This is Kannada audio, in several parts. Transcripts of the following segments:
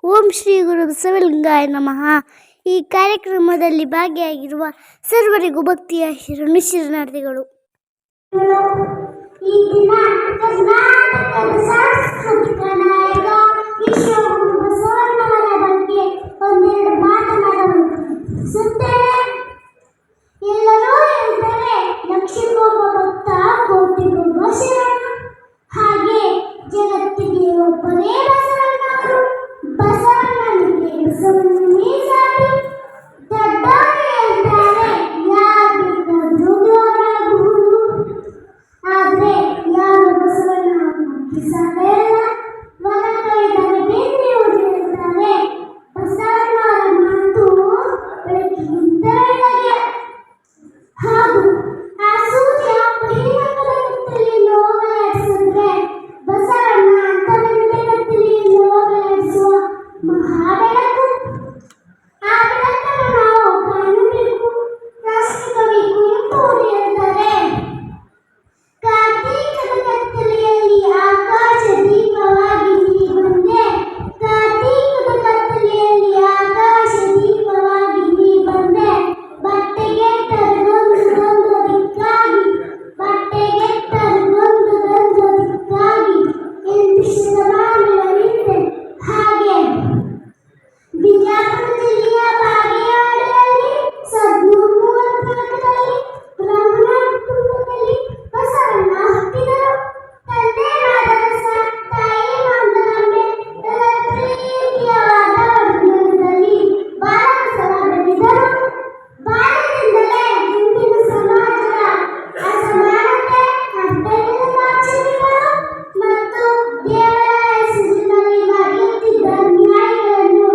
ಓಂ ಶ್ರೀ ಗುರು ಬಸವಲಿಂಗಾಯ ನಮಃ. ಈ ಕಾರ್ಯಕ್ರಮದಲ್ಲಿ ಭಾಗಿಯಾಗಿರುವ ಸರ್ವರಿಗೂ ಭಕ್ತಿಯ ಶರಣಾರ್ಥಿಗಳು. ಈ ದಿನ ಕರ್ನಾಟಕದ ಸಾಂಸ್ಕೃತಿಕ ನಾಯಕ ವಿಶ್ವಗುರು ಬಸವಣ್ಣವರ ಬಗ್ಗೆ ಒಂದೆರಡು ಮಾತನಾಡಸುತ್ತೇನೆ. ಎಲ್ಲರೂ ಎಂದರೆ ಲಕ್ಷಕ್ಕೊಬ್ಬ ಭಕ್ತ ಕೋಟಿಗೊಬ್ಬ ಶರಣ. ಹಾಗೆ ಜಗತ್ತಿಗೆ ಒಬ್ಬನೇ ಬಸವಣ್ಣವರು. ಬಸವಣ್ಣನಿಗೆ ಬಸವಣ್ಣನೇ ಸಾಟಿ. ದೊಡ್ಡವರೇ ಅಂತಾರೆ ಯಾರು ಬೇಕಾದ್ರೂ ದೇವರಾಗಬಹುದು. ಆದರೆ ಯಾರು ಬಸವಣ್ಣನವರಿಗೆ ಸಾಧ್ಯ ಇಲ್ಲ. ಒಳಗೈದರೆ ಬೇರೆಯವರು ಹೇಳ್ತಾರೆ ಬಸವಣ್ಣವರ ಮಾತು ಬೆಳಕಿಗಿಂತ ಬೆಳಗ್ಗೆ. ಹಾಗೂ ಆ ಸೂರ್ಯ ಬಹಿರಂಗದ ಕತ್ತಲೆಯನ್ನು ಹೋಗಲಾಡಿಸಿದ್ರೆ ಬಸವಣ್ಣ ಅಂತರಂಗದ ಕತ್ತಲೆಯನ್ನು ಹೋಗಲಾಡಿಸುವ ಮಹಾಬೆಳಕು. ಆ ಬೆಳಕನ್ನು ನಾವು ಕಾಣಬೇಕು. ರಾಷ್ಟ್ರಕವಿ ಕುವೆಂಪು ಹೇಳ್ತಾರೆ, ಕಾರ್ತೀಕದ ಕತ್ತಲೆಯಲ್ಲಿ ಆಕಾಶ ದೀಪವಾಗಿ ನೀ ಬಂದೆ. ಕಾರ್ತೀಕದ ಕತ್ತಲೆಯಲ್ಲಿ ಆಕಾಶ ದೀಪವಾಗಿ ನೀ ಬಂದೆ. ಬಟ್ಟೆಗೆಟ್ಟರದೊಂದು ದಿಕ್ಕಾಗಿ ಎಂದು ಶತಮಾನಗಳಿಂದೆ. ಹಾಗೆ ಬಿಜಾಪುರ ಜಿಲ್ಲೆಯ ಬಾಗೇವಾಡಿಯಲ್ಲಿ 1734ರಲ್ಲಿ ಬ್ರಾಹ್ಮಣ ಕುಟುಂಬದಲ್ಲಿ ಬಸವಣ್ಣ ಹುಟ್ಟಿದರು. ತಂದೆ ಮಾದರಸ, ತಾಯಿ ಮಾಂದಲಾಂಬೆ. ಎಲ್ಲ ಪ್ರೀತಿಯವಾದ ಒಡನಾಟದಲ್ಲಿ ಬಾಲಬಸವ ಬೆಳೆದರು. ಬಾಲ್ಯದಿಂದಲೇ ಇಂದಿನ ಸಮಾಜದ ಅಸಮಾನತೆ, ಅಡ್ಡಗೆಲುಬಾಚರಣೆಗಳು ಮತ್ತು ದೇವರ ಹೆಸರಿನಲ್ಲಿ ನಡೆಯುತ್ತಿದ್ದ ಅನ್ಯಾಯಗಳನ್ನು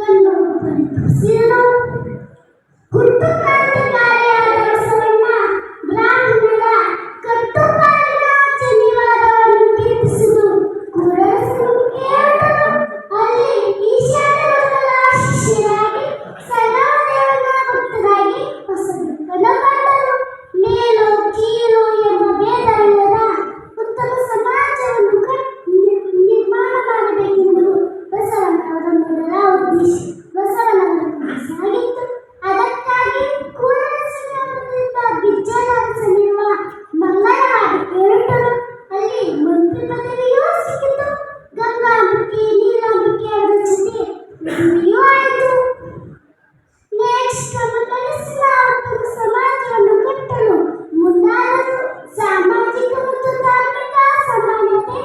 ಕಂಡು ಪರಿತಪಿಸಿದರು. ಹುಟ್ಟು ಕ್ರಾಂತಿಕಾರಿಯಾದ ಬಸವಣ್ಣ ಬ್ರಾಹ್ಮಣರ ಕಟ್ಟುಪಾಡಿನ ಜನಿವಾರವನ್ನು ಕೀರ್ತಿಸಿದು ಕೂಡಲಸಂಗಮಕ್ಕೆ ಹೊರಟರು. ಅಲ್ಲಿ ಈಶಾನ್ಯಮಂಡಲ ಶಿಷ್ಯರಾಗಿ ಸಣ್ಣದೇವನ ಭಕ್ತರಾಗಿ ಹೊಸದುರ್ಗನ್ನು ಕಂಡರು. ಮೇಲು ಕೀಳು ಎಂಬ ಭೇದವಿಲ್ಲದ ಉತ್ತಮ ಸಮಾಜವನ್ನು ನಿರ್ಮಾಣ ಮಾಡಬೇಕೆಂಬುದು ಬಸವಣ್ಣವರ ಮೊದಲ ಉದ್ದೇಶ. ಬಸವಣ್ಣವರ ಕನಸಾಗಿತ್ತು. ಅದಕ್ಕಾಗಿ ಕೂಡಲಸಂಗಮದಿಂದ ಬಿಜ್ಜಳಾರಸನಿರುವ ಮಂಗಳವಾಡಕ್ಕೆ ಹೊರಟರು. ಅಲ್ಲಿ ಮಂತ್ರಿ ಪದವಿಯೂ ಸಿಕ್ಕಿತು. ಗಂಗಾಂಬಿಕೆ, ನೀಲಾಂಬಿಕೆ ಅವರ ಜೊತೆ ಮದುವೆಯೂ ಆಯಿತು. ನೆಕ್ಸ್ಟ್ ತಮ್ಮ ಕನಸಿನ ಉತ್ತಮ ಸಮಾಜವನ್ನು ಕಟ್ಟಲು ಮುಂದಾದರು. ಸಾಮಾಜಿಕ ಮತ್ತು ಧಾರ್ಮಿಕ ಸಮಾನತೆ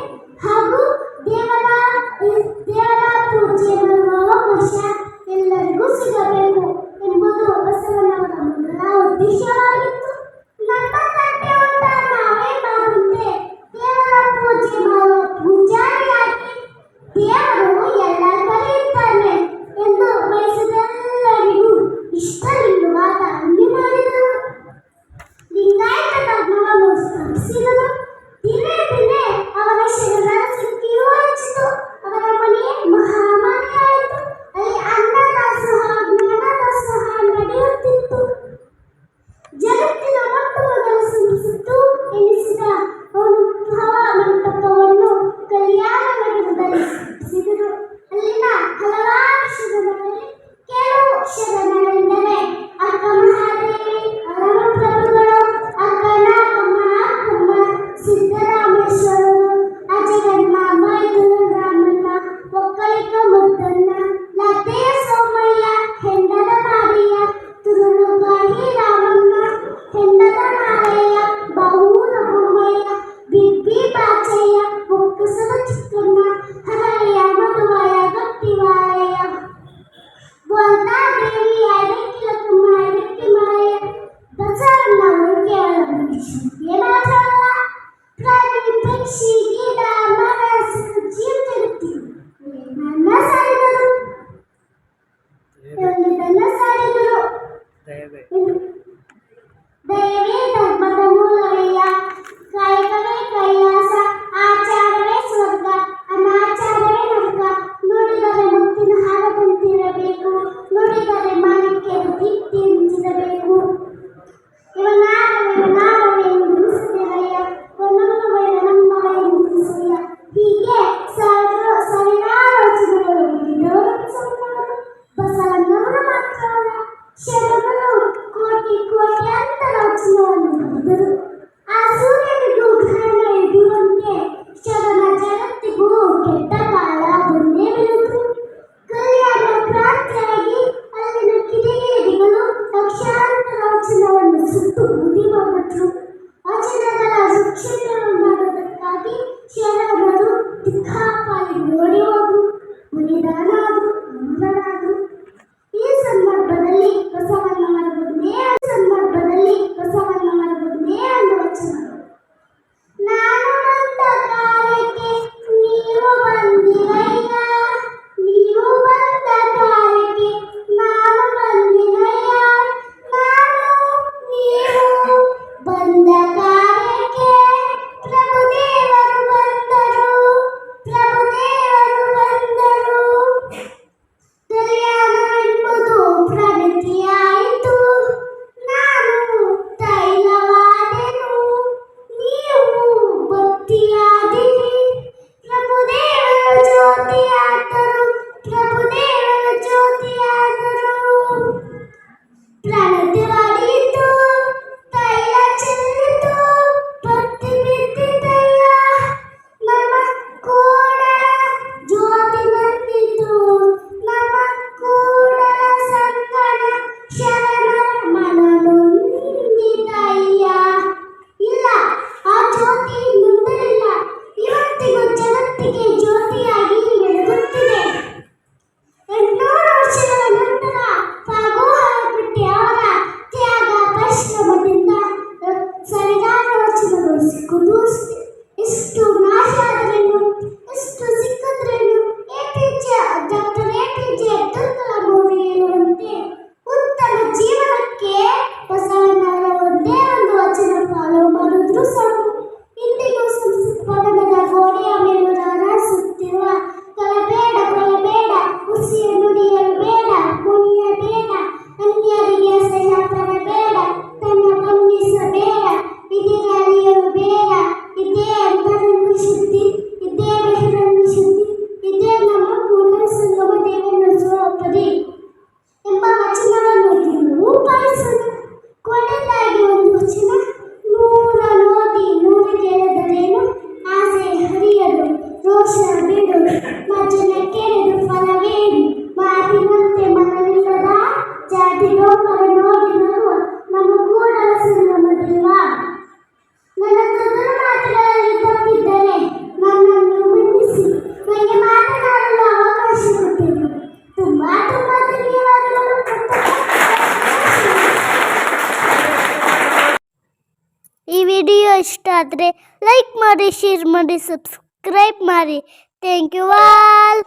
ಹಾಗೂ ದೇವರ ಪೂಜೆ ಮಾಡುವ ಅವಕಾಶ ಎಲ್ಲರಿಗೂ ಸಿಗಬೇಕು ಎಂಬುದು ಬಸವಣ್ಣವರ ಮೊದಲ ಉದ್ದೇಶವಾಗಿತ್ತು. ನಮ್ಮ ತಟ್ಟೆ ಊಟ ನಾವೇ ಮಾಡುವಂತೆ ದೇವರ ಪೂಜೆ ಮಾಡುವ ಪೂಜಾರಿಯಾಗಿ ದೇವರು ಎಲ್ಲ ಕಡೆ ಇದ್ದಾನೆ ಎಂದು ಬಯಸಿದೆಲ್ಲರಿಗೂ ಇಷ್ಟವಿಲ್ಲವಾದ ಅನ್ಯ ಮಾಡಿದರು. ಲಿಂಗಾಯತ ಧರ್ಮವನ್ನು ಸ್ಥಾಪಿಸಿದರು. ದಿನೇ ದಿನೇ ಅವರ ಶರಣರ ಸಂಖ್ಯೆಯೂ ಹೆಚ್ಚಿತು. ಅವರ ಈ ವಿಡಿಯೋ ಇಷ್ಟ ಆದರೆ ಲೈಕ್ ಮಾಡಿ, ಶೇರ್ ಮಾಡಿ, ಸಬ್ಸ್ಕ್ರೈಬ್ ಮಾಡಿ. Thank you all.